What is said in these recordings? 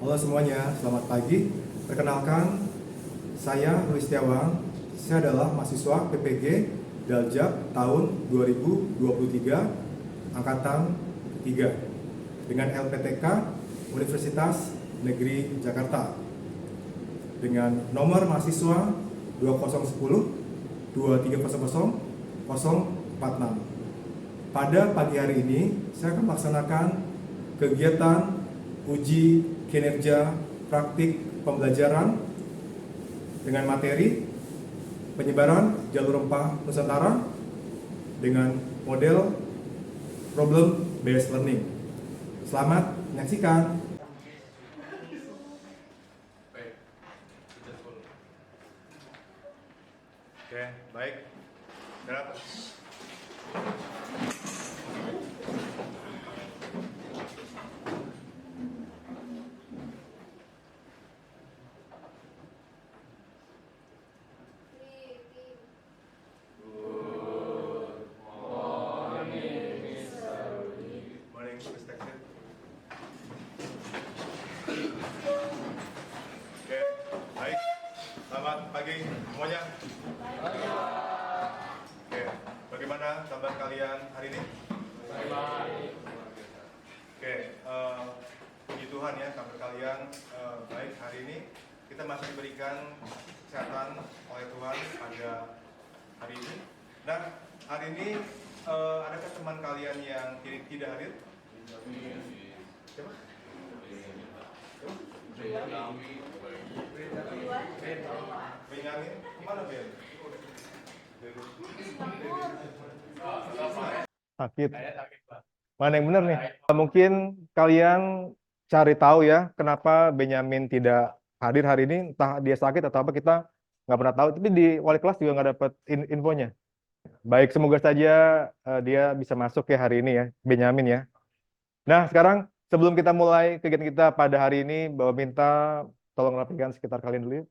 Halo semuanya, selamat pagi. Perkenalkan, saya Luis Setiawan. Saya adalah mahasiswa PPG Daljab tahun 2023, angkatan ketiga, dengan LPTK Universitas Negeri Jakarta, dengan nomor mahasiswa 2010 2300 046. Pada pagi hari ini, saya akan melaksanakan kegiatan uji kinerja praktik pembelajaran dengan materi penyebaran jalur rempah Nusantara dengan model problem based learning. Selamat menyaksikan. Oke, baik. Oke, baik. Selamat pagi semuanya. Oke, bagaimana kabar kalian hari ini? Baik. Oke, puji Tuhan ya, kabar kalian baik hari ini. Kita masih diberikan kesehatan oleh Tuhan pada hari ini. Nah, hari ini adakah teman kalian yang tidak hadir? Siapa? Benyamin, mana Ben? Sakit. Mana yang benar nih? Mungkin kalian cari tahu ya kenapa Benyamin tidak hadir hari ini. Entah dia sakit atau apa, kita nggak pernah tahu. Tapi di wali kelas juga nggak dapat infonya. Baik, semoga saja dia bisa masuk ya hari ini ya, Benyamin ya. Nah, sekarang sebelum kita mulai kegiatan kita pada hari ini, Bapak minta tolong rapikan sekitar kalian dulu.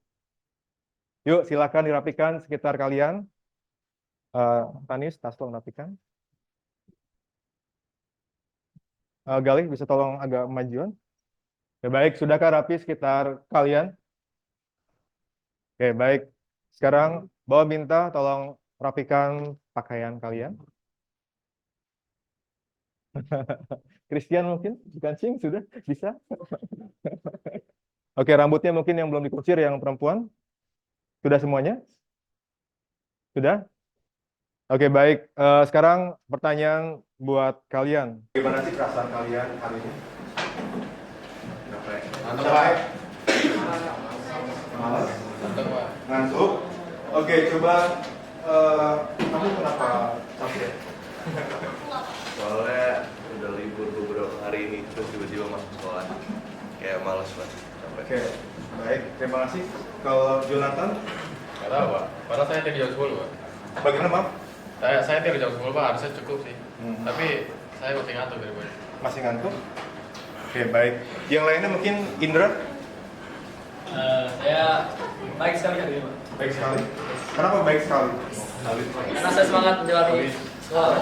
Yuk, silakan dirapikan sekitar kalian. Tanis, tas tolong rapikan. Galih, bisa tolong agak majuan? Ya, baik, sudahkah rapi sekitar kalian? Oke, baik. Sekarang Bawa minta tolong rapikan pakaian kalian. Christian mungkin? Dikancing, sudah? Bisa? Oke, rambutnya mungkin yang belum dikucir, yang perempuan. Sudah semuanya? Sudah? Oke, baik. Sekarang pertanyaan buat kalian. Bagaimana sih perasaan kalian hari ini? Ngantuk, Pak. Malas? Ngantuk, Pak. Ngantuk? Oke, coba kamu kenapa capek? Soalnya udah libur beberapa hari ini, terus tiba-tiba masuk sekolah. Kayak males, Pak. Capek. Oke, baik. Terima kasih. Kalau Jonathan, Nggak tahu, Pak. Padahal saya tidur jam 10, Pak. bagaimana, Pak? Saya tidur jam 10, Pak. Harusnya cukup sih. Hmm. Tapi saya masih ngantuk dari Pak. Masih ngantuk? Oke, baik. Yang lainnya mungkin Indra? Saya baik sekali hari ini, Pak. Baik sekali. Kenapa baik sekali? Karena saya semangat menjalani sekolah.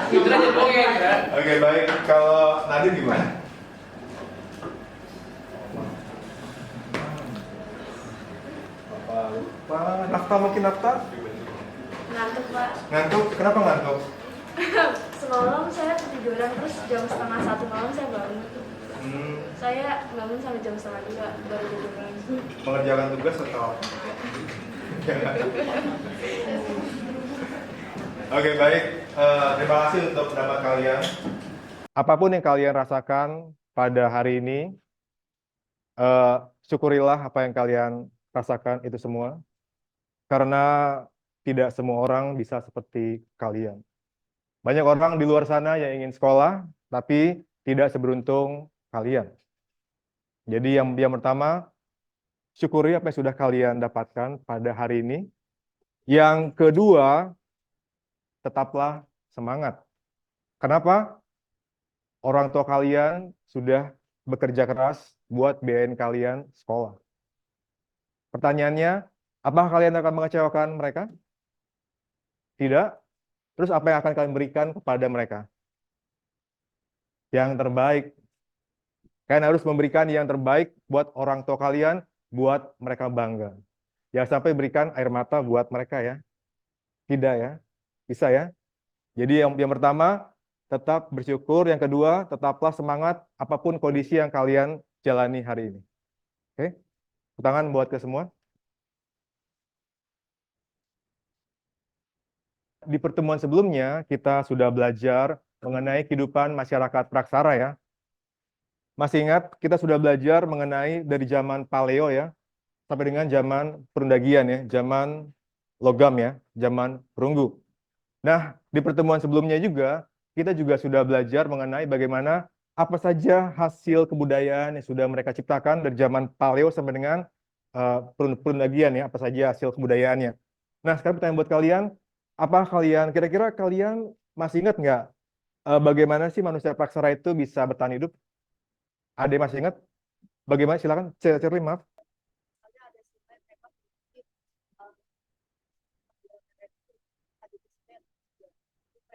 Itu aja dongeng, kan? Oke, baik. Kalau Nadir gimana? Lupa. Nafta mungkin Nafta? Ngantuk, Pak. Ngantuk? Kenapa ngantuk? Semalam saya ketiduran, terus jam setengah 1 malam saya bangun. Hmm, Saya bangun sampai jam setengah 2 baru tiduran. mengerjakan tugas atau? Oke, baik. Terima kasih untuk pendapat kalian. Apapun yang kalian rasakan pada hari ini, syukurilah apa yang kalian rasakan itu semua. Karena tidak semua orang bisa seperti kalian. Banyak orang di luar sana yang ingin sekolah, tapi tidak seberuntung kalian. Jadi yang pertama, syukuri apa yang sudah kalian dapatkan pada hari ini. Yang kedua, tetaplah semangat. Kenapa? Orang tua kalian sudah bekerja keras buat biayain kalian sekolah. Pertanyaannya, apakah kalian akan mengecewakan mereka? Tidak. Terus apa yang akan kalian berikan kepada mereka? yang terbaik. Kalian harus memberikan yang terbaik buat orang tua kalian, buat mereka bangga. Jangan sampai berikan air mata buat mereka ya. Tidak ya. Bisa ya. Jadi yang pertama, tetap bersyukur. Yang kedua, tetaplah semangat apapun kondisi yang kalian jalani hari ini. Oke? Tepuk tangan buat ke semua. Di pertemuan sebelumnya, kita sudah belajar mengenai kehidupan masyarakat Praksara ya. Masih ingat, kita sudah belajar mengenai dari zaman Paleo ya, sampai dengan zaman Perundagian ya, zaman logam ya, zaman perunggu. Nah, di pertemuan sebelumnya juga, kita juga sudah belajar mengenai bagaimana apa saja hasil kebudayaan yang sudah mereka ciptakan dari zaman Paleo sampai dengan Perundagian ya, apa saja hasil kebudayaannya. Nah, sekarang pertanyaan buat kalian, kira-kira kalian masih ingat nggak bagaimana sih manusia Praksara itu bisa bertahan hidup? Ada yang masih ingat? Bagaimana? Silakan, Cherly, maaf.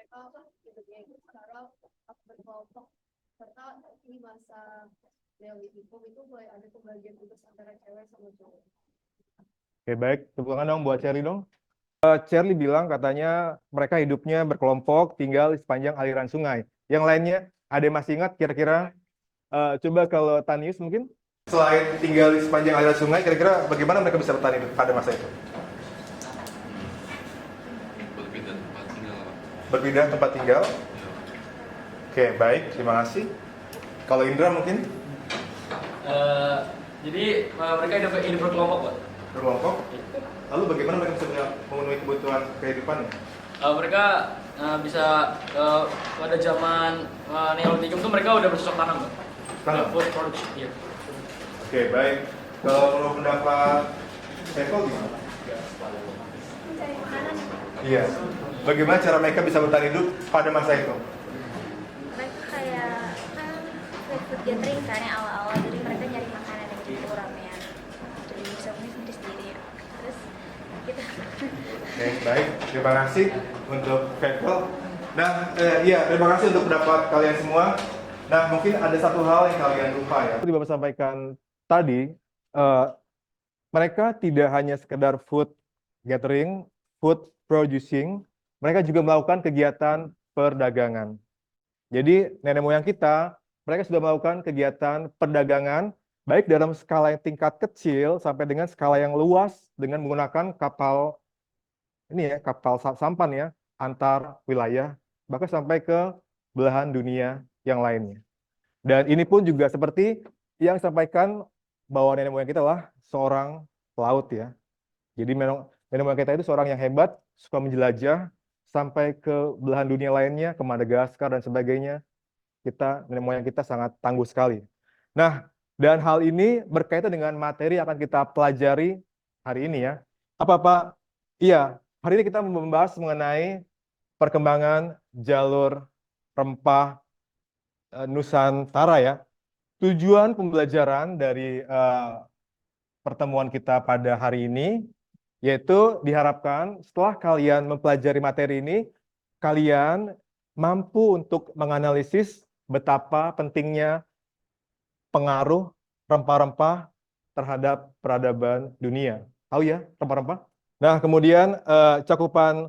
Mereka hidupnya itu secara berkelompok, serta di masa Neolitikum itu mulai ada pembagian tugas antara cewek sama cowok. Oke, baik. Tepuk tangan dong buat Cherly dong. Cherly bilang katanya mereka hidupnya berkelompok, tinggal di sepanjang aliran sungai. Yang lainnya, ada yang masih ingat kira-kira? Coba kalau Tanius mungkin? Selain tinggal di sepanjang aliran sungai, kira-kira bagaimana mereka bisa bertahan hidup pada masa itu? Berbeda tempat tinggal. Berpindah tempat tinggal. Oke, baik. Terima kasih. Kalau Indra mungkin? Jadi mereka hidup berkelompok, Pak. Berkelompok. Lalu bagaimana mereka bisa memenuhi kebutuhan kehidupannya? Mereka bisa pada zaman Neolitikum itu mereka udah bercocok tanam, Pak. Tanam? Food production, iya. Oke, baik. Kalau menurut pendapat Seiko gimana? Mencari makanan. Iya. Bagaimana cara mereka bisa bertahan hidup pada masa itu? Mereka kayak kan food gathering kan yang awal-awal, jadi mereka nyari makanan yang gitu ramean. Jadi bisa sendiri sendiri ya. Terus kita Oke, baik. Terima kasih untuk Seiko. Nah, iya, terima kasih untuk pendapat kalian semua. Nah, mungkin ada satu hal yang kalian lupa ya. Seperti Bapak sampaikan tadi, mereka tidak hanya sekedar food gathering, food producing, mereka juga melakukan kegiatan perdagangan. Jadi, nenek moyang kita, mereka sudah melakukan kegiatan perdagangan, baik dalam skala yang tingkat kecil sampai dengan skala yang luas dengan menggunakan kapal kapal sampan ya, antar wilayah, bahkan sampai ke belahan dunia yang lainnya. Dan ini pun juga seperti yang disampaikan bahwa nenek moyang kita lah seorang pelaut ya. Jadi memang nenek moyang kita itu seorang yang hebat, suka menjelajah sampai ke belahan dunia lainnya, ke Madagaskar dan sebagainya. Nenek moyang kita sangat tangguh sekali. Nah, dan hal ini berkaitan dengan materi yang akan kita pelajari hari ini ya. Apa Pak? Iya, hari ini kita membahas mengenai perkembangan jalur rempah Nusantara ya. Tujuan pembelajaran dari pertemuan kita pada hari ini yaitu diharapkan setelah kalian mempelajari materi ini, kalian mampu untuk menganalisis betapa pentingnya pengaruh rempah-rempah terhadap peradaban dunia. Tahu ya rempah-rempah? Nah, kemudian cakupan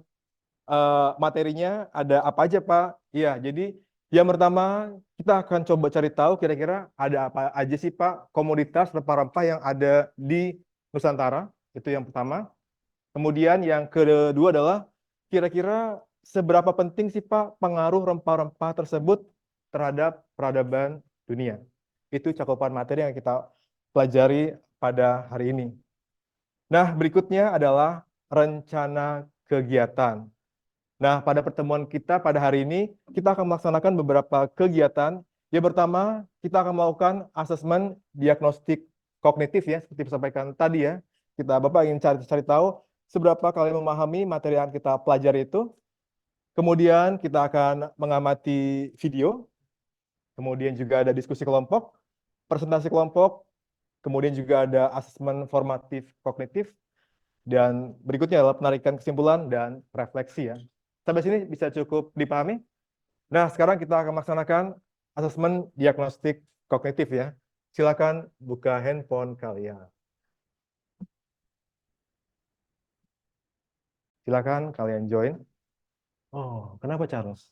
materinya ada apa aja, Pak? Iya, jadi yang pertama kita akan coba cari tahu kira-kira ada apa aja sih, Pak, komoditas rempah-rempah yang ada di Nusantara. Itu yang pertama. Kemudian yang kedua adalah kira-kira seberapa penting sih, Pak, pengaruh rempah-rempah tersebut terhadap peradaban dunia. Itu cakupan materi yang kita pelajari pada hari ini. Nah, berikutnya adalah rencana kegiatan. Nah, pada pertemuan kita pada hari ini, kita akan melaksanakan beberapa kegiatan. Yang pertama, kita akan melakukan asesmen diagnostik kognitif ya, seperti disampaikan tadi ya. Bapak ingin cari tahu seberapa kalian memahami materi yang kita pelajari itu. Kemudian kita akan mengamati video. Kemudian juga ada diskusi kelompok, presentasi kelompok, kemudian juga ada asesmen formatif kognitif. Dan berikutnya adalah penarikan kesimpulan dan refleksi ya. Sampai sini bisa cukup dipahami? Nah, sekarang kita akan melaksanakan asesmen diagnostik kognitif ya. Silakan buka handphone kalian. Silakan kalian join. Oh, kenapa Charles?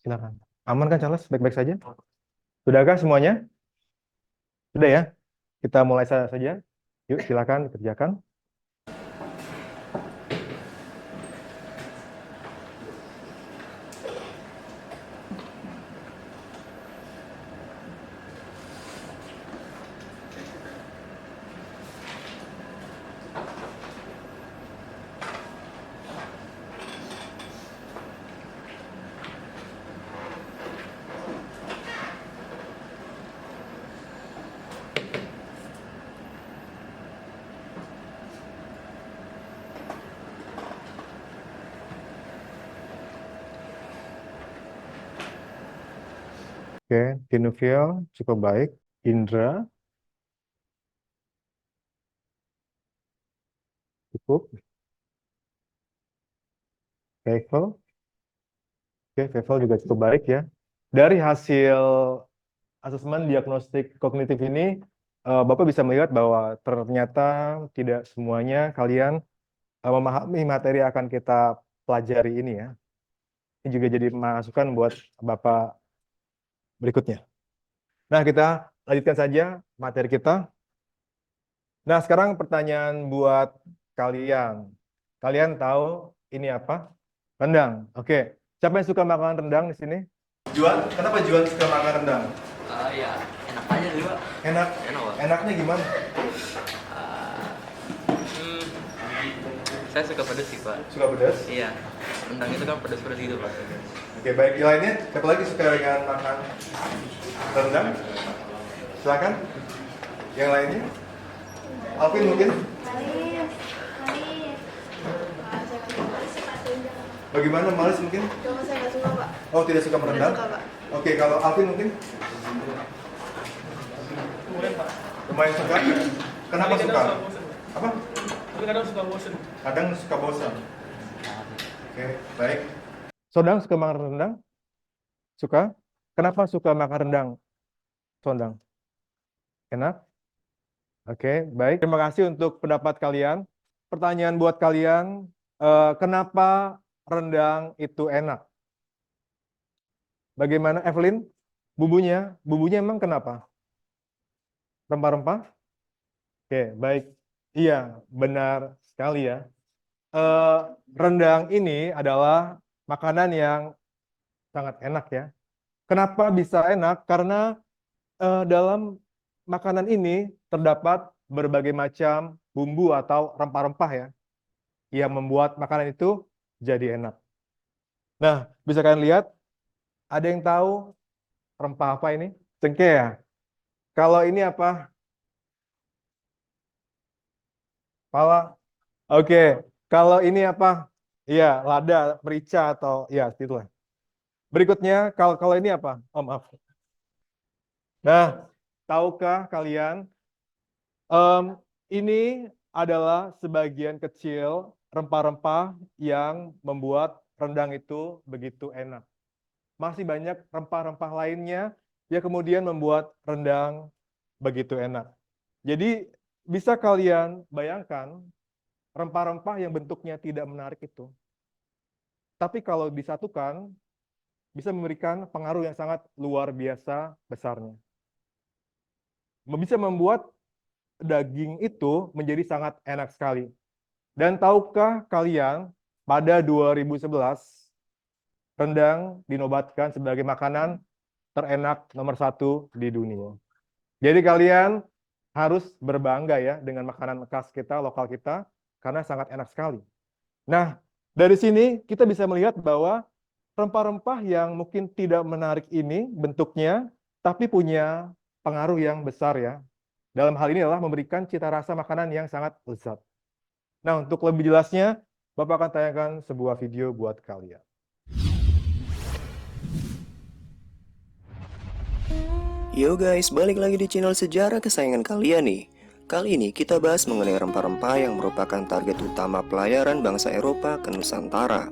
Silakan. Aman kan Charles? Baik-baik saja? Sudahkah semuanya? Sudah ya? Kita mulai saja. Yuk, silakan dikerjakan. Oke, Tinuviel cukup baik. Indra cukup. Vevel, oke, Vevel juga cukup baik ya. Dari hasil asesmen diagnostik kognitif ini, Bapak bisa melihat bahwa ternyata tidak semuanya kalian memahami materi yang akan kita pelajari ini ya. Ini juga jadi masukan buat Bapak berikutnya. Nah, kita lanjutkan saja materi kita. Nah, sekarang pertanyaan buat kalian. Kalian tahu ini apa? Rendang. Oke. Siapa yang suka makan rendang di sini? Juan, kenapa Juan suka makan rendang? Ya enak aja sih Pak. Enak. Enak Pak. Enaknya gimana? Saya suka pedas sih Pak. Suka pedas? Iya. Rendang itu kan pedas-pedas gitu Pak. Oke, baik. Yang lainnya, siapa lagi suka dengan makan rendang? Silakan. Yang lainnya? Alvin mungkin? Manis, manis. Saya suka rendang. Bagaimana? Manis mungkin? Cuma saya nggak suka, Pak. Oh, tidak suka merendang? Tidak suka, Pak. Oke, kalau Alvin mungkin? Lumayan suka? Kenapa suka? Apa? Tapi kadang suka bosen. Kadang suka bosan. Oke, baik. Sondang suka makan rendang? Suka? Kenapa suka makan rendang? Sondang. Enak? Oke, baik. Terima kasih untuk pendapat kalian. Pertanyaan buat kalian, kenapa rendang itu enak? Bagaimana, Evelyn? Bumbunya emang kenapa? Rempah-rempah? Oke, baik. Iya, benar sekali ya. Rendang ini adalah makanan yang sangat enak ya. Kenapa bisa enak? Karena dalam makanan ini terdapat berbagai macam bumbu atau rempah-rempah ya, yang membuat makanan itu jadi enak. Nah, bisa kalian lihat, ada yang tahu rempah apa ini? Cengkeh ya? Kalau ini apa? Pala. Oke. Kalau ini apa? Iya, lada, merica atau ya itulah. Berikutnya, kalau ini apa? Oh, maaf. Nah, tahukah kalian ini adalah sebagian kecil rempah-rempah yang membuat rendang itu begitu enak. Masih banyak rempah-rempah lainnya yang kemudian membuat rendang begitu enak. Jadi bisa kalian bayangkan rempah-rempah yang bentuknya tidak menarik itu. Tapi kalau disatukan, bisa memberikan pengaruh yang sangat luar biasa besarnya. Bisa membuat daging itu menjadi sangat enak sekali. Dan tahukah kalian, pada 2011, rendang dinobatkan sebagai makanan terenak nomor 1 di dunia. Jadi kalian harus berbangga ya dengan makanan khas kita, lokal kita, karena sangat enak sekali. Nah, dari sini kita bisa melihat bahwa rempah-rempah yang mungkin tidak menarik ini bentuknya, tapi punya pengaruh yang besar ya. Dalam hal ini adalah memberikan cita rasa makanan yang sangat lezat. Nah, untuk lebih jelasnya, Bapak akan tayangkan sebuah video buat kalian. Yo guys, balik lagi di channel sejarah kesayangan kalian nih. Kali ini kita bahas mengenai rempah-rempah yang merupakan target utama pelayaran bangsa Eropa ke Nusantara.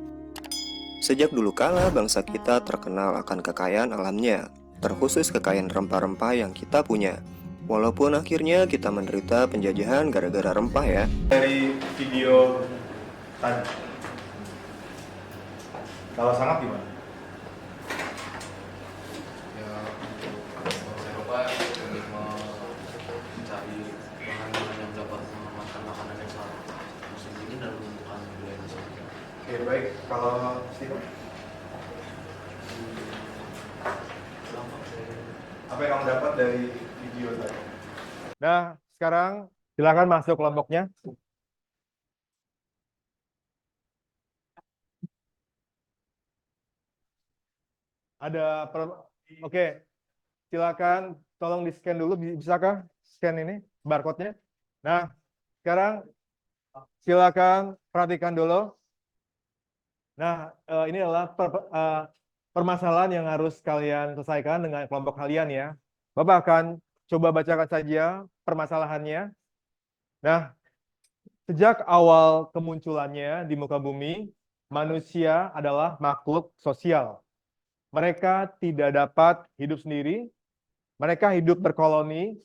Sejak dulu kala bangsa kita terkenal akan kekayaan alamnya, terkhusus kekayaan rempah-rempah yang kita punya. Walaupun akhirnya kita menderita penjajahan gara-gara rempah ya. Dari video tadi. Kalau sangat gimana? Ya, untuk Eropa lebih mencari bahan-bahan yang dapat mengamankan makanan yang saat musim dingin dan menentukan budaya Nusantara. Oke, baik. Kalau Steven? Apa yang kamu dapat dari video tadi? Nah, sekarang silakan masuk kelompoknya. Oke, silakan tolong di-scan dulu. Bisakah scan ini barcode-nya? Nah, sekarang silakan perhatikan dulu. Nah, ini adalah permasalahan yang harus kalian selesaikan dengan kelompok kalian ya. Bapak akan coba bacakan saja permasalahannya. Nah, sejak awal kemunculannya di muka bumi, manusia adalah makhluk sosial. Mereka tidak dapat hidup sendiri, mereka hidup berkoloni,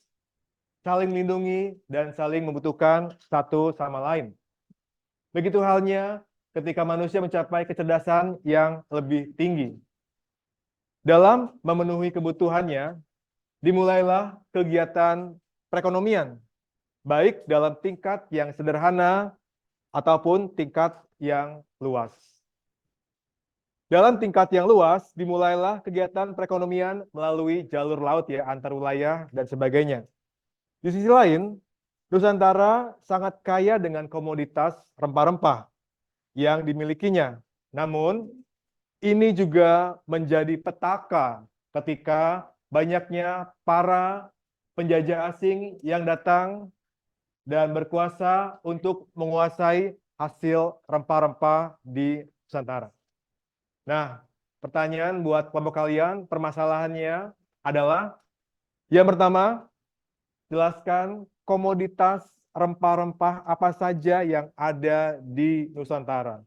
saling melindungi, dan saling membutuhkan satu sama lain. Begitu halnya ketika manusia mencapai kecerdasan yang lebih tinggi. Dalam memenuhi kebutuhannya, dimulailah kegiatan perekonomian, baik dalam tingkat yang sederhana ataupun tingkat yang luas. Dalam tingkat yang luas, dimulailah kegiatan perekonomian melalui jalur laut ya, antar wilayah dan sebagainya. Di sisi lain, Nusantara sangat kaya dengan komoditas rempah-rempah yang dimilikinya. Namun, ini juga menjadi petaka ketika banyaknya para penjajah asing yang datang dan berkuasa untuk menguasai hasil rempah-rempah di Nusantara. Nah, pertanyaan buat kelompok kalian, permasalahannya adalah yang pertama, jelaskan komoditas rempah-rempah apa saja yang ada di Nusantara.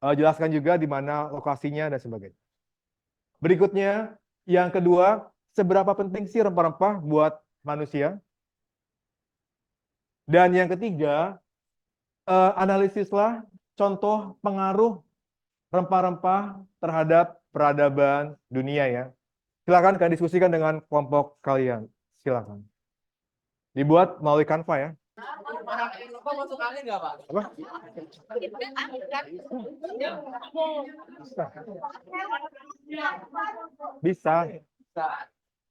Jelaskan juga di mana lokasinya dan sebagainya. Berikutnya, yang kedua, seberapa penting sih rempah-rempah buat manusia? Dan yang ketiga, analisislah contoh pengaruh rempah-rempah terhadap peradaban dunia ya. Silakan kalian diskusikan dengan kelompok kalian. Silakan. Dibuat melalui Canva ya. Apa? Bisa.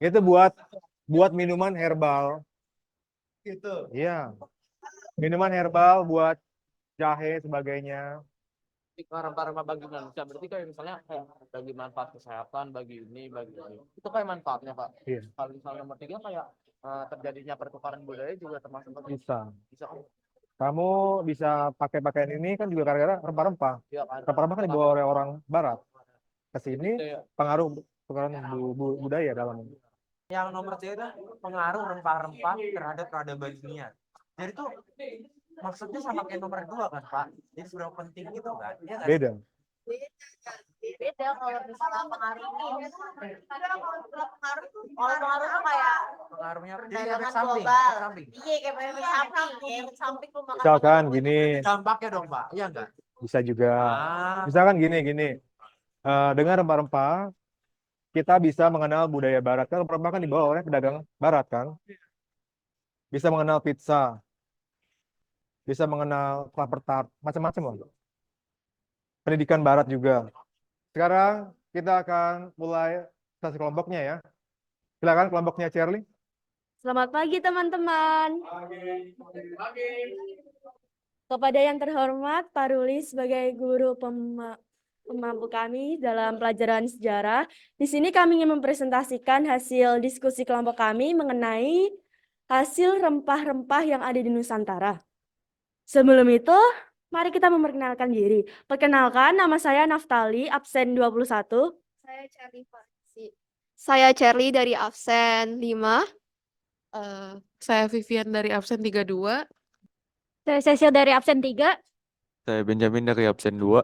Itu buat minuman herbal. Gitu. Iya. Minuman herbal buat jahe sebagainya. Rempah-rempah bagi manusia berarti kayak misalnya kayak bagi manfaat kesehatan bagi ini itu kayak manfaatnya Pak. Iya. Kalau misalnya nomor 3 kayak terjadinya pertukaran budaya juga termasuk Bisa. bisa kan? Kamu bisa pakai pakaian ini kan juga gara-gara rempah-rempah. Iya kan? Rempah-rempah kan dibawa oleh orang barat. Ke sini Iya. pengaruh budaya dalam. Yang nomor 3 itu pengaruh rempah-rempah terhadap peradaban dunia. Jadi tuh maksudnya sama kayak nomor 2 kan Pak? Jadi seberapa penting gitu kan? Ya, kan? Beda. Beda kalau misalnya pengaruh kalau pengaruh tuh kayak Pengaruhnya jadi perdagangan efek samping. global. Efek samping. Iya kayak efek samping, kayak efek samping lu makan Misalkan makanan gini, Dampaknya dong Pak, iya enggak? bisa juga. Ah, Misalkan gini. Dengan rempah-rempah, kita bisa mengenal budaya barat. Kan rempah-rempah kan dibawa oleh pedagang barat kan. Bisa mengenal pizza. Bisa mengenal klaper tart. Macam-macam loh. Pendidikan barat juga. Sekarang kita akan mulai sesi kelompoknya ya. Silakan kelompoknya Charlie. Selamat pagi teman-teman. Kepada yang terhormat Pak Ruli sebagai guru pemampu kami dalam pelajaran sejarah, di sini kami ingin mempresentasikan hasil diskusi kelompok kami mengenai hasil rempah-rempah yang ada di Nusantara. Sebelum itu, mari kita memperkenalkan diri. Perkenalkan, nama saya Naftali, absen 21. Saya Charlie Farsi. Saya Charlie dari absen 5. Saya Vivian dari absen 32. Saya Cecil dari absen 3. Saya Benjamin dari absen 2.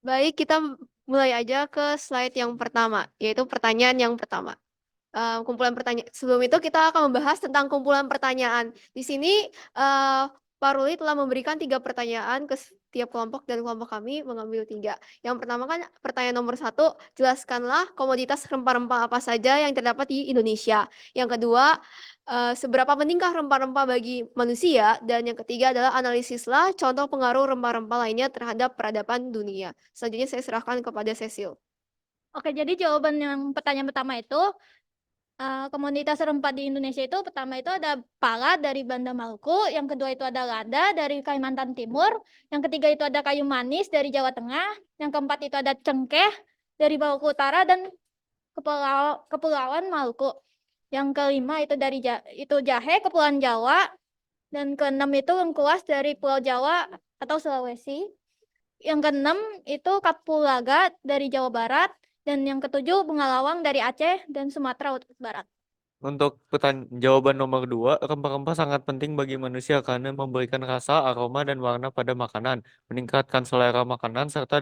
Baik, kita mulai aja ke slide yang pertama, yaitu pertanyaan yang pertama. Kumpulan pertanyaan. Sebelum itu kita akan membahas tentang kumpulan pertanyaan. Di sini Pak Ruli telah memberikan 3 pertanyaan ke setiap kelompok dan kelompok kami mengambil 3. Yang pertama kan pertanyaan nomor 1, jelaskanlah komoditas rempah-rempah apa saja yang terdapat di Indonesia. Yang kedua, seberapa pentingkah rempah-rempah bagi manusia? Dan yang ketiga adalah analisislah contoh pengaruh rempah-rempah lainnya terhadap peradaban dunia. Selanjutnya saya serahkan kepada Cecil. Oke, jadi jawaban yang pertanyaan pertama itu komoditas rempah di Indonesia itu pertama itu ada pala dari Banda Maluku, yang kedua itu ada lada dari Kalimantan Timur, yang ketiga itu ada kayu manis dari Jawa Tengah, yang keempat itu ada cengkeh dari Maluku Utara dan Kepulauan Maluku. Yang kelima itu dari itu jahe Kepulauan Jawa, dan keenam itu lengkuas dari Pulau Jawa atau Sulawesi. Yang keenam itu kapulaga dari Jawa Barat, dan yang ketujuh bunga lawang dari Aceh dan Sumatera Barat. Untuk jawaban nomor 2, rempah-rempah sangat penting bagi manusia karena memberikan rasa, aroma, dan warna pada makanan, meningkatkan selera makanan, serta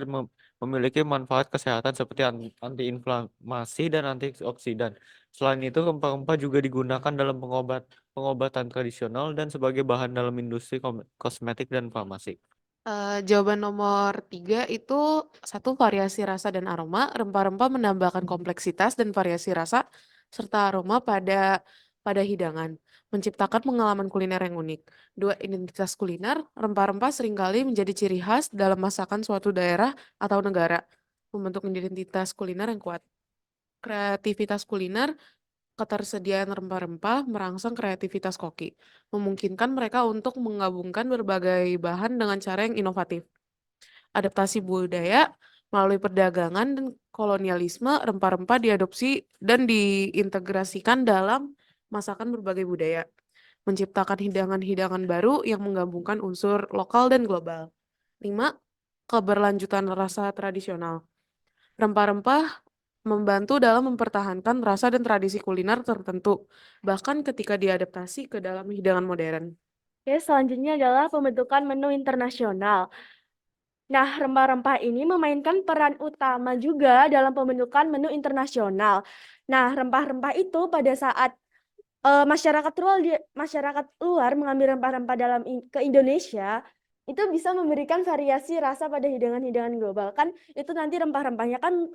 memiliki manfaat kesehatan seperti antiinflamasi dan antioksidan. Selain itu, rempah-rempah juga digunakan dalam pengobatan tradisional dan sebagai bahan dalam industri kosmetik dan farmasi. Jawaban nomor 3 itu 1, variasi rasa dan aroma. Rempah-rempah menambahkan kompleksitas dan variasi rasa serta aroma pada hidangan, menciptakan pengalaman kuliner yang unik. 2, identitas kuliner. Rempah-rempah seringkali menjadi ciri khas dalam masakan suatu daerah atau negara, membentuk identitas kuliner yang kuat. Kreativitas kuliner. Ketersediaan rempah-rempah merangsang kreativitas koki, memungkinkan mereka untuk menggabungkan berbagai bahan dengan cara yang inovatif. Adaptasi budaya. Melalui perdagangan dan kolonialisme, rempah-rempah diadopsi dan diintegrasikan dalam masakan berbagai budaya, menciptakan hidangan-hidangan baru yang menggabungkan unsur lokal dan global. 5, keberlanjutan rasa tradisional. Rempah-rempah membantu dalam mempertahankan rasa dan tradisi kuliner tertentu, bahkan ketika diadaptasi ke dalam hidangan modern. Oke, selanjutnya adalah pembentukan menu internasional. Nah, rempah-rempah ini memainkan peran utama juga dalam pembentukan menu internasional. Nah, rempah-rempah itu pada saat masyarakat luar mengambil rempah-rempah ke Indonesia, itu bisa memberikan variasi rasa pada hidangan-hidangan global. Kan itu nanti rempah-rempahnya kan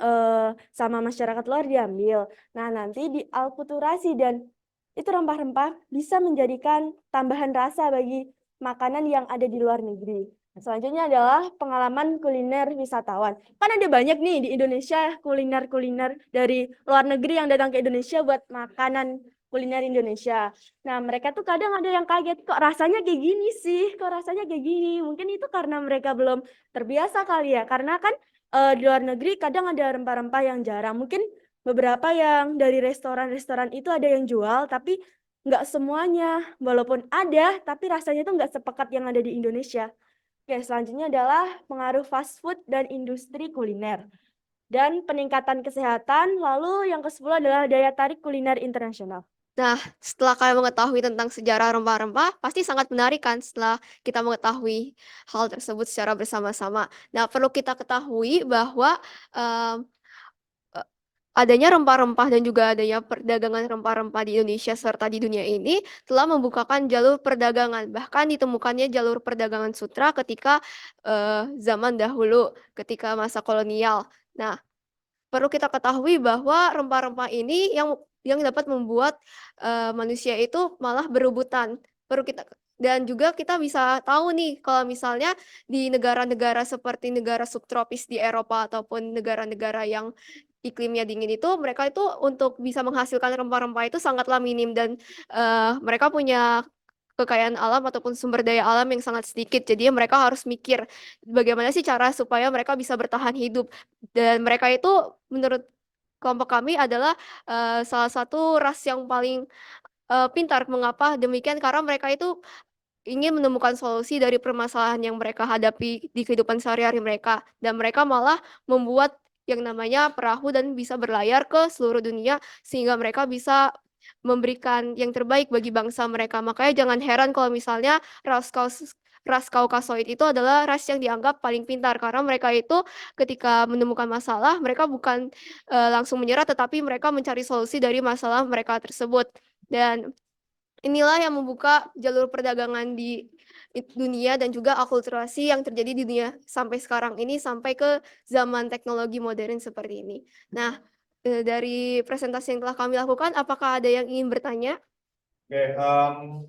sama masyarakat luar diambil. Nah, nanti dialkulturasi dan itu rempah-rempah bisa menjadikan tambahan rasa bagi makanan yang ada di luar negeri. Selanjutnya adalah pengalaman kuliner wisatawan. Kan ada banyak nih di Indonesia kuliner-kuliner dari luar negeri yang datang ke Indonesia buat makanan kuliner Indonesia. Nah, mereka tuh kadang ada yang kaget, kok rasanya kayak gini sih, kok rasanya kayak gini. Mungkin itu karena mereka belum terbiasa kali ya, karena kan di luar negeri kadang ada rempah-rempah yang jarang. Mungkin beberapa yang dari restoran-restoran itu ada yang jual, tapi nggak semuanya. Walaupun ada, tapi rasanya tuh nggak sepekat yang ada di Indonesia. Oke, selanjutnya adalah pengaruh fast food dan industri kuliner. Dan peningkatan kesehatan, lalu yang ke-10 adalah daya tarik kuliner internasional. Nah, setelah kalian mengetahui tentang sejarah rempah-rempah, pasti sangat menarik kan setelah kita mengetahui hal tersebut secara bersama-sama. Nah, perlu kita ketahui bahwa adanya rempah-rempah dan juga adanya perdagangan rempah-rempah di Indonesia serta di dunia ini telah membukakan jalur perdagangan. Bahkan ditemukannya jalur perdagangan sutra ketika zaman dahulu, ketika masa kolonial. Nah, perlu kita ketahui bahwa rempah-rempah ini yang dapat membuat manusia itu malah berebutan. Dan juga kita bisa tahu nih kalau misalnya di negara-negara seperti negara subtropis di Eropa ataupun negara-negara yang iklimnya dingin itu, mereka itu untuk bisa menghasilkan rempah-rempah itu sangatlah minim dan mereka punya kekayaan alam ataupun sumber daya alam yang sangat sedikit. Jadi mereka harus mikir bagaimana sih cara supaya mereka bisa bertahan hidup. Dan mereka itu menurut kelompok kami adalah salah satu ras yang paling pintar. Mengapa demikian? Karena mereka itu ingin menemukan solusi dari permasalahan yang mereka hadapi di kehidupan sehari-hari mereka. Dan mereka malah membuat yang namanya perahu dan bisa berlayar ke seluruh dunia sehingga mereka bisa memberikan yang terbaik bagi bangsa mereka. Makanya jangan heran kalau misalnya ras Kaukasoid itu adalah ras yang dianggap paling pintar karena mereka itu ketika menemukan masalah mereka bukan langsung menyerah tetapi mereka mencari solusi dari masalah mereka tersebut. Dan inilah yang membuka jalur perdagangan di dunia dan juga akulturasi yang terjadi di dunia sampai sekarang ini sampai ke zaman teknologi modern seperti ini. Nah, dari presentasi yang telah kami lakukan, apakah ada yang ingin bertanya? Oke,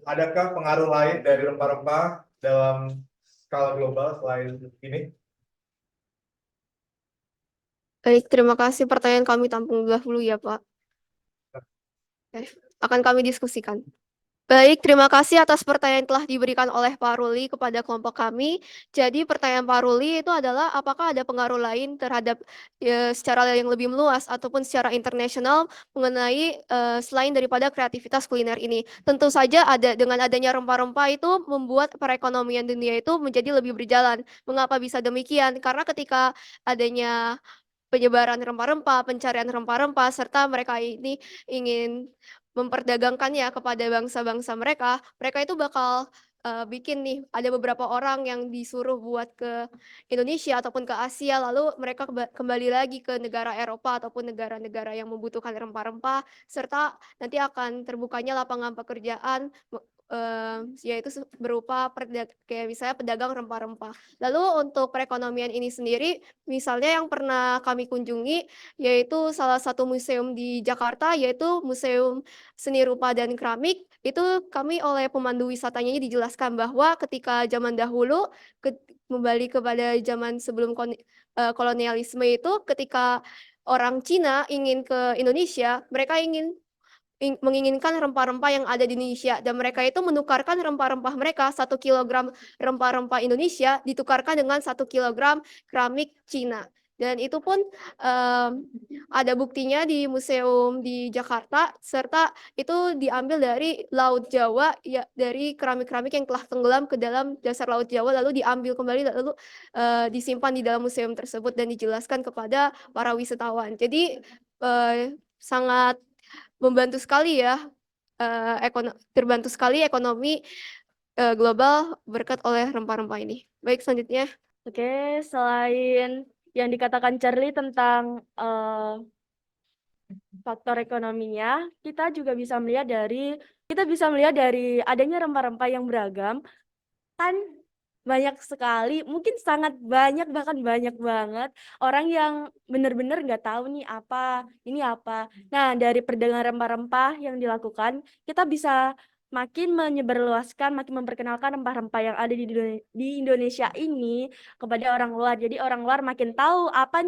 adakah pengaruh lain dari rempah-rempah dalam skala global selain ini? Baik, terima kasih. Pertanyaan kami tampung dahulu ya, Pak. Oke, akan kami diskusikan. Baik, terima kasih atas pertanyaan yang telah diberikan oleh Pak Ruli kepada kelompok kami. Jadi pertanyaan Pak Ruli itu adalah apakah ada pengaruh lain terhadap secara yang lebih meluas ataupun secara internasional mengenai selain daripada kreativitas kuliner ini. Tentu saja ada, dengan adanya rempah-rempah itu membuat perekonomian dunia itu menjadi lebih berjalan. Mengapa bisa demikian? Karena ketika adanya penyebaran rempah-rempah, pencarian rempah-rempah, serta mereka ini ingin memperdagangkannya kepada bangsa-bangsa mereka, mereka itu bakal bikin nih, ada beberapa orang yang disuruh buat ke Indonesia ataupun ke Asia, lalu mereka kembali lagi ke negara Eropa ataupun negara-negara yang membutuhkan rempah-rempah, serta nanti akan terbukanya lapangan pekerjaan, yaitu berupa kayak misalnya pedagang rempah-rempah. Lalu untuk perekonomian ini sendiri, misalnya yang pernah kami kunjungi, yaitu salah satu museum di Jakarta, yaitu Museum Seni Rupa dan Keramik. Itu kami oleh pemandu wisatanya dijelaskan bahwa ketika zaman dahulu, kembali kepada zaman sebelum kolonialisme itu, ketika orang Cina ingin ke Indonesia, mereka menginginkan rempah-rempah yang ada di Indonesia dan mereka itu menukarkan rempah-rempah mereka 1 kilogram rempah-rempah Indonesia ditukarkan dengan 1 kilogram keramik Cina. Dan itu pun ada buktinya di museum di Jakarta, serta itu diambil dari Laut Jawa, ya, dari keramik-keramik yang telah tenggelam ke dalam dasar Laut Jawa, lalu diambil kembali, lalu disimpan di dalam museum tersebut dan dijelaskan kepada para wisatawan. Jadi sangat membantu sekali ya, terbantu sekali ekonomi global berkat oleh rempah-rempah ini. Baik, selanjutnya. Oke, selain yang dikatakan Charlie tentang faktor ekonominya, kita bisa melihat dari adanya rempah-rempah yang beragam, kan banyak sekali, mungkin sangat banyak, bahkan banyak banget orang yang benar-benar nggak tahu nih ini apa. Nah, dari perdagangan rempah-rempah yang dilakukan, kita bisa makin menyebarluaskan, makin memperkenalkan rempah-rempah yang ada di Indonesia ini kepada orang luar. Jadi orang luar makin tahu apa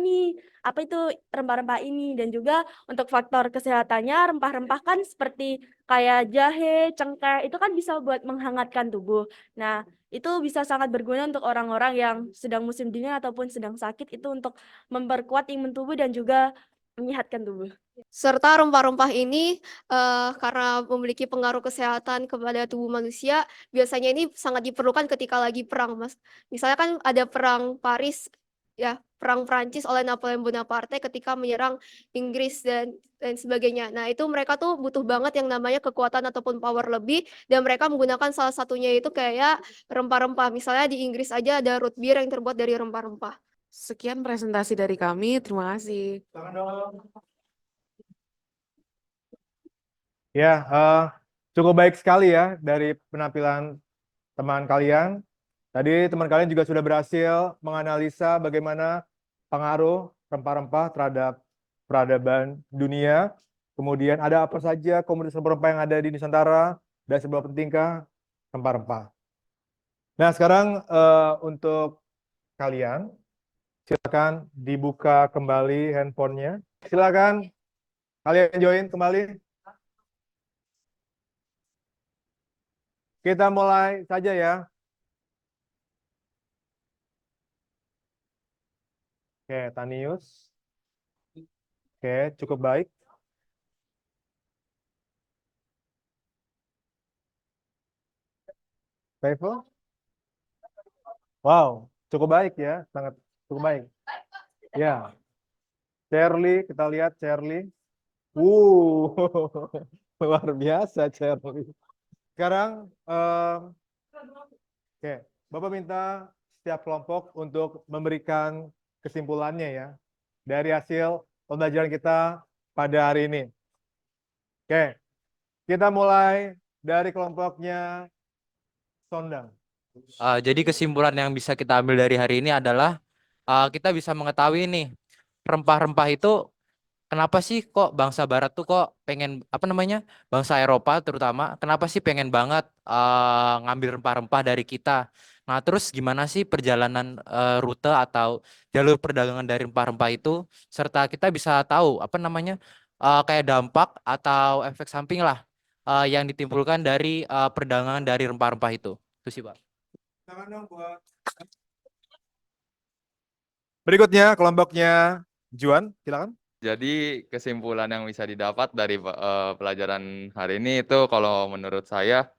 itu rempah-rempah ini. Dan juga untuk faktor kesehatannya, rempah-rempah kan seperti kayak jahe, cengkeh, itu kan bisa buat menghangatkan tubuh. Nah, itu bisa sangat berguna untuk orang-orang yang sedang musim dingin ataupun sedang sakit, itu untuk memperkuat imun tubuh dan juga menyehatkan tubuh. Serta rempah-rempah ini karena memiliki pengaruh kesehatan kepada tubuh manusia, biasanya ini sangat diperlukan ketika lagi perang, Mas. Misalnya kan ada perang Paris, ya, perang Prancis oleh Napoleon Bonaparte ketika menyerang Inggris dan sebagainya. Nah, itu mereka tuh butuh banget yang namanya kekuatan ataupun power lebih, dan mereka menggunakan salah satunya itu kayak rempah-rempah. Misalnya di Inggris aja ada root beer yang terbuat dari rempah-rempah. Sekian presentasi dari kami. Terima kasih. Ya, cukup baik sekali ya dari penampilan teman kalian. Tadi teman kalian juga sudah berhasil menganalisa bagaimana pengaruh rempah-rempah terhadap peradaban dunia. Kemudian ada apa saja komoditas rempah yang ada di Nusantara dan seberapa pentingkah rempah-rempah. Nah, sekarang untuk kalian, silakan dibuka kembali handphonenya. Silakan kalian join kembali. Kita mulai saja ya. Oke, Tanius. Oke, cukup baik. Revo? Wow, cukup baik ya, sangat cukup baik. Ya, Charlie, kita lihat Charlie. Luar biasa Charlie. Sekarang, oke, Bapak minta setiap kelompok untuk memberikan kesimpulannya ya dari hasil pembelajaran kita pada hari ini. Oke, kita mulai dari kelompoknya Sondang. Jadi kesimpulan yang bisa kita ambil dari hari ini adalah kita bisa mengetahui nih rempah-rempah itu kenapa sih kok bangsa Barat tuh kok pengen apa namanya bangsa Eropa terutama kenapa sih pengen banget ngambil rempah-rempah dari kita. Nah terus gimana sih perjalanan rute atau jalur perdagangan dari rempah-rempah itu serta kita bisa tahu apa namanya kayak dampak atau efek samping lah yang ditimbulkan dari perdagangan dari rempah-rempah itu. Itu sih Pak. Berikutnya kelompoknya Juan, silakan. Jadi kesimpulan yang bisa didapat dari pelajaran hari ini itu kalau menurut saya,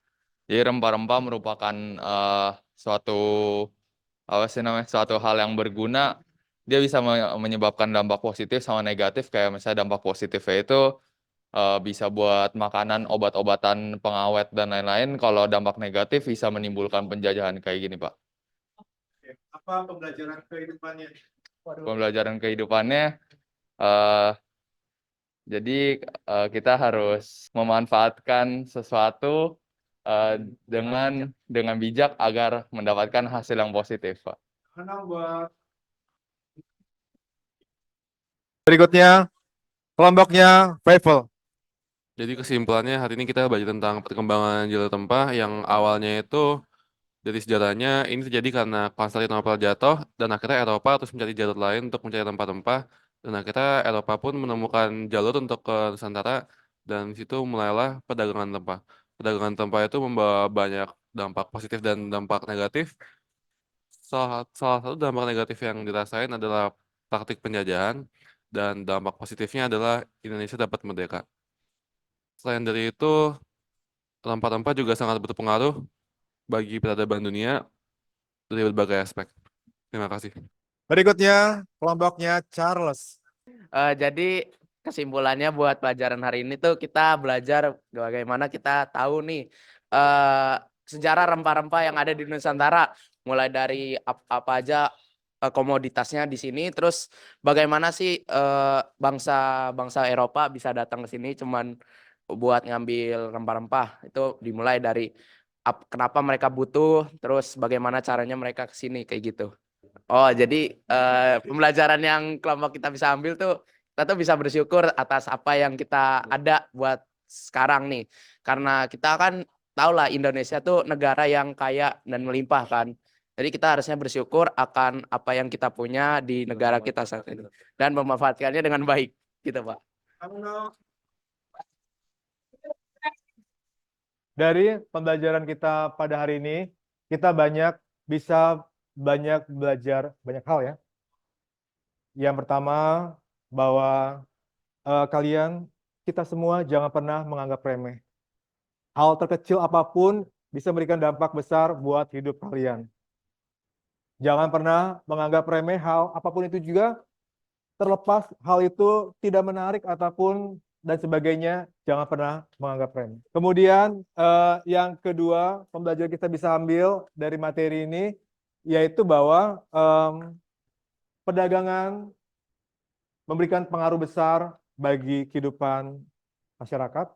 jadi rempah-rempah merupakan suatu apa sih namanya suatu hal yang berguna. Dia bisa menyebabkan dampak positif sama negatif. Kayak misalnya dampak positifnya itu bisa buat makanan, obat-obatan, pengawet dan lain-lain. Kalau dampak negatif bisa menimbulkan penjajahan kayak gini, Pak. Apa pembelajaran kehidupannya? Pembelajaran kehidupannya. Jadi kita harus memanfaatkan sesuatu dengan bijak agar mendapatkan hasil yang positif, Pak. Berikutnya kelompoknya Faithful. Jadi kesimpulannya hari ini kita belajar tentang perkembangan jalur rempah yang awalnya itu dari sejarahnya ini terjadi karena Konstantinopel jatuh dan akhirnya Eropa terus mencari jalur lain untuk mencari rempah-rempah dan akhirnya Eropa pun menemukan jalur untuk ke Nusantara dan di situ mulailah perdagangan rempah. Perdagangan rempah itu membawa banyak dampak positif dan dampak negatif. Salah satu dampak negatif yang dirasain adalah taktik penjajahan dan dampak positifnya adalah Indonesia dapat merdeka. Selain dari itu, rempah-rempah juga sangat berpengaruh bagi peradaban dunia dari berbagai aspek. Terima kasih. Berikutnya kelompoknya Charles. Jadi kesimpulannya buat pelajaran hari ini tuh kita belajar bagaimana kita tahu nih sejarah rempah-rempah yang ada di Nusantara, mulai dari apa aja komoditasnya di sini, terus bagaimana sih bangsa Eropa bisa datang ke sini cuman buat ngambil rempah-rempah. Itu dimulai dari kenapa mereka butuh, terus bagaimana caranya mereka ke sini kayak gitu. Oh, jadi pembelajaran yang kelompok kita bisa ambil tuh, kita tuh bisa bersyukur atas apa yang kita ada buat sekarang nih. Karena kita kan tahu lah Indonesia tuh negara yang kaya dan melimpah kan. Jadi kita harusnya bersyukur akan apa yang kita punya di negara kita saat ini dan memanfaatkannya dengan baik, gitu Pak. Dari pembelajaran kita pada hari ini, kita bisa banyak belajar banyak hal ya. Yang pertama, bahwa kita semua jangan pernah menganggap remeh. Hal terkecil apapun bisa memberikan dampak besar buat hidup kalian. Jangan pernah menganggap remeh hal apapun itu juga, terlepas hal itu tidak menarik ataupun dan sebagainya, jangan pernah menganggap remeh. Kemudian yang kedua, pembelajaran kita bisa ambil dari materi ini, yaitu bahwa perdagangan memberikan pengaruh besar bagi kehidupan masyarakat,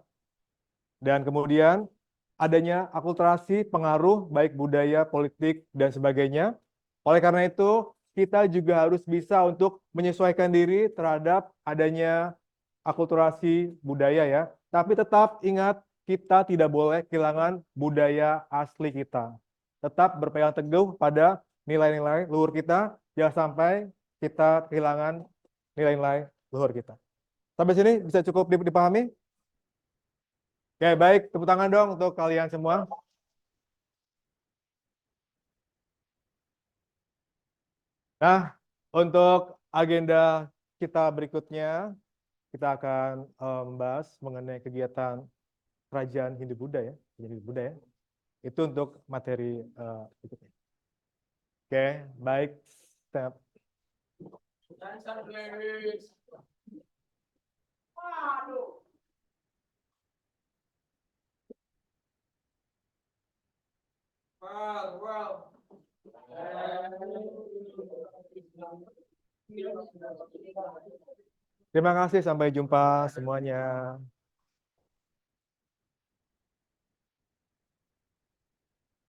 dan kemudian adanya akulturasi pengaruh baik budaya, politik, dan sebagainya. Oleh karena itu, kita juga harus bisa untuk menyesuaikan diri terhadap adanya akulturasi budaya ya. Tapi tetap ingat, kita tidak boleh kehilangan budaya asli kita. Tetap berpegang teguh pada nilai-nilai luhur kita, jangan sampai kita kehilangan nilai-nilai luhur kita. Sampai sini bisa cukup dipahami? Oke, baik. Tepuk tangan dong untuk kalian semua. Nah, untuk agenda kita berikutnya, kita akan membahas mengenai kegiatan Kerajaan Hindu-Buddha ya. Hindu-Buddha ya. Itu untuk materi berikutnya. Oke, baik. Step. Well. Terima kasih, sampai jumpa semuanya.